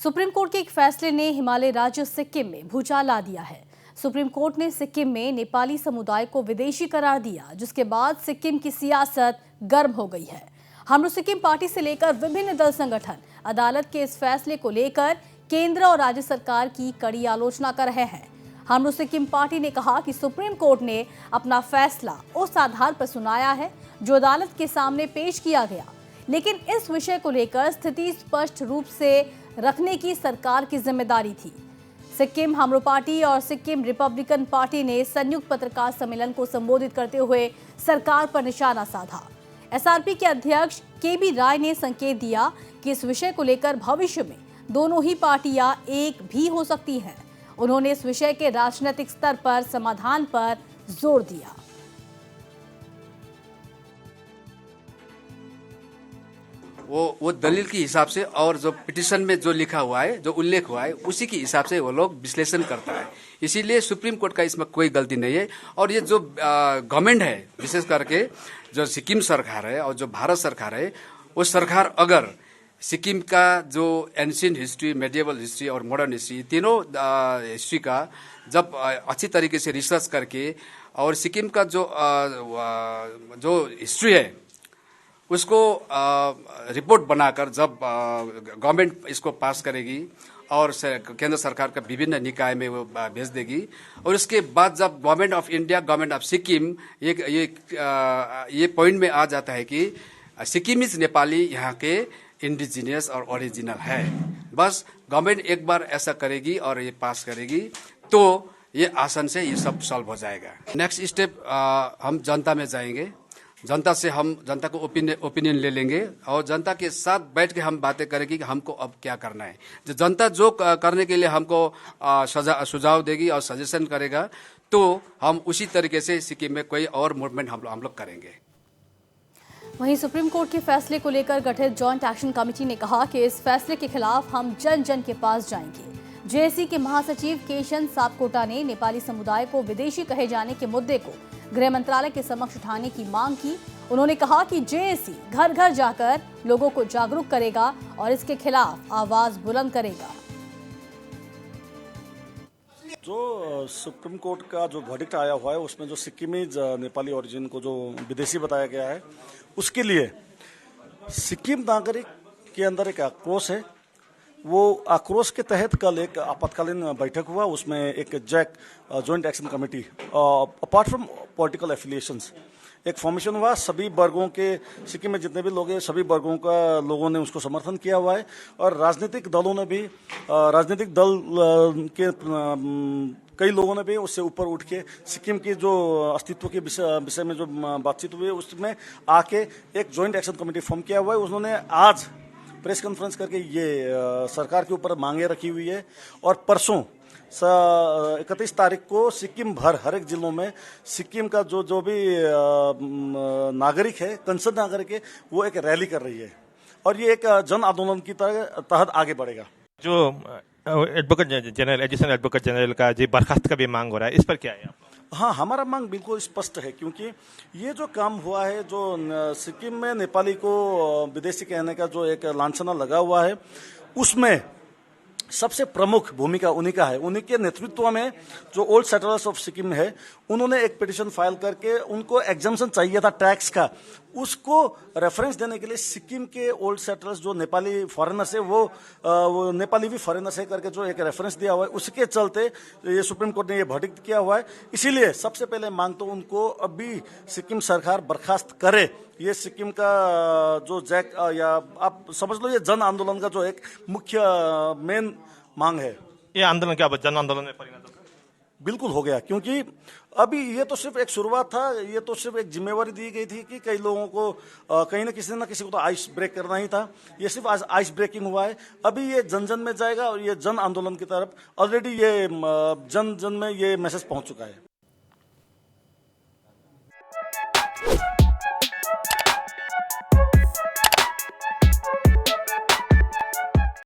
Supreme court के एक फैसले ने हिमालय राज्य सिक्किम में भूचाल ला दिया है। सुप्रीम कोर्ट ने सिक्किम में नेपाली समुदाय को विदेशी करार दिया, जिसके बाद सिक्किम की सियासत गर्म हो गई है। हमरो सिक्किम पार्टी से लेकर विभिन्न दल संगठन अदालत के इस फैसले को लेकर केंद्र और राज्य सरकार की कड़ी आलोचना कर रहे हैं। हमरो सिक्किम पार्टी ने कहा कि सुप्रीम कोर्ट ने अपना फैसला उस आधार पर सुनाया है जो अदालत के सामने पेश किया गया, लेकिन इस विषय को लेकर स्थिति स्पष्ट रूप से रखने की सरकार की जिम्मेदारी थी। सिक्किम हमरो पार्टी और सिक्किम रिपब्लिकन पार्टी ने संयुक्त पत्रकार सम्मेलन को संबोधित करते हुए सरकार पर निशाना साधा। एसआरपी के अध्यक्ष केबी राय ने संकेत दिया कि इस विषय को लेकर भविष्य में दोनों ही पार्टियां एक भी हो सकती हैं। उन्होंने इस विषय के राजनीतिक स्तर पर समाधान पर जोर दिया। वो दलील के हिसाब से और जो पिटीशन में जो लिखा हुआ है, जो उल्लेख हुआ है, उसी के हिसाब से वो लोग विश्लेषण करता है। इसीलिए सुप्रीम कोर्ट का इसमें कोई गलती नहीं है। और ये जो गवर्नमेंट है, विशेष करके जो सिक्किम सरकार है और जो भारत सरकार है, वो सरकार अगर सिक्किम का जो एंशिएंट हिस्ट्री, मेडिएवल हिस्ट्री और मॉडर्न हिस्ट्री, तीनों हिस्ट्री का जब अच्छी तरीके से रिसर्च करके और सिक्किम का जो हिस्ट्री है उसको रिपोर्ट बनाकर जब गवर्नमेंट इसको पास करेगी और केंद्र सरकार का विभिन्न निकाय में वो भेज देगी, और उसके बाद जब government of India, government of Sikkim ये पॉइंट में आ जाता है कि सिक्किम इज नेपाली यहाँ के इंडिजिनियस और ओरिजिनल है, बस गवर्नमेंट एक बार ऐसा करेगी और ये पास करेगी तो ये आसान से ये सब सॉल्व हो जाएगा। नेक्स्ट स्टेप हम जनता में जाएंगे, जनता से हम जनता को ओपिनियन ले लेंगे और जनता के साथ बैठ के हम बातें करेंगे कि हमको अब क्या करना है। जो जनता जो करने के लिए हमको सुझाव देगी और सजेशन करेगा तो हम उसी तरीके से सिक्किम में कोई और मूवमेंट हम लोग करेंगे। वहीं सुप्रीम कोर्ट के फैसले को लेकर गठित जॉइंट एक्शन कमेटी ने कहा कि इस फैसले के खिलाफ हम जन जन के पास जाएंगे। जेएसी के महासचिव केशन सापकोटा ने नेपाली समुदाय को विदेशी कहे जाने के मुद्दे को गृह मंत्रालय के समक्ष उठाने की मांग की। उन्होंने कहा कि जेएसी घर घर जाकर लोगों को जागरूक करेगा और इसके खिलाफ आवाज बुलंद करेगा। जो सुप्रीम कोर्ट का जो वर्डिक्ट आया हुआ है उसमें जो सिक्किमीज नेपाली ओरिजिन को जो विदेशी बताया गया है, उसके लिए सिक्किम नागरिक के अंदर एक आक्रोश है। वो आक्रोश के तहत कल एक आपातकालीन बैठक हुआ, उसमें एक JAC joint action committee apart from political affiliations एक फॉर्मेशन हुआ। सभी वर्गों के, सिक्किम में जितने भी लोग हैं सभी वर्गों का लोगों ने उसको समर्थन किया हुआ है और राजनीतिक दलों ने भी, राजनीतिक दल के कई लोगों ने भी उससे ऊपर उठ के सिक्किम के जो अस्तित्व के विषय में जो बातचीत हुई है उसमें आके एक जॉइंट एक्शन कमेटी फॉर्म किया हुआ है। उन्होंने आज प्रेस कॉन्फ्रेंस करके ये सरकार के ऊपर मांगे रखी हुई है और परसों 31 तारीख को सिक्किम भर हर एक जिलों में सिक्किम का जो भी नागरिक है, कंसर्न नागरिक है, वो एक रैली कर रही है और ये एक जन आंदोलन की तहत आगे बढ़ेगा। जो advocate general, additional advocate general का जी बर्खास्त का भी मांग हो रहा है, इस पर क्या है? हाँ, हमारा मांग बिल्कुल स्पष्ट है, क्योंकि ये जो काम हुआ है, जो सिक्किम में नेपाली को विदेशी कहने का जो एक लांछना लगा हुआ है, उसमें सबसे प्रमुख भूमिका उन्हीं का है। उन्हीं के नेतृत्व में जो ओल्ड सेटलर्स ऑफ सिक्किम है, उन्होंने एक पिटीशन फाइल करके उनको एग्जम्पशन चाहिए था टैक्स का, उसको रेफरेंस देने के लिए सिक्किम के ओल्ड सेटलर्स जो नेपाली फॉरेनर्स है वो नेपाली भी फॉरेनर्स है करके जो एक रेफरेंस दिया हुआ है, उसके चलते ये सुप्रीम कोर्ट ने ये वर्डिक्ट किया हुआ है। इसीलिए सबसे पहले मांग तो उनको अभी सिक्किम सरकार बर्खास्त करे। ये सिक्किम का जो जैक या आप समझ लो ये जन आंदोलन का जो एक मुख्य मेन मांग है। ये आंदोलन क्या जन आंदोलन में परिणत होगा? बिल्कुल हो गया, क्योंकि अभी ये तो सिर्फ एक शुरुआत था। ये तो सिर्फ एक जिम्मेवारी दी गई थी कि कई लोगों को कहीं ना किसी को तो आइस ब्रेक करना ही था। ये सिर्फ आज आइस ब्रेकिंग हुआ है। अभी ये जन जन में जाएगा और ये जन आंदोलन की तरफ ऑलरेडी ये जन जन में ये मैसेज पहुंच चुका है।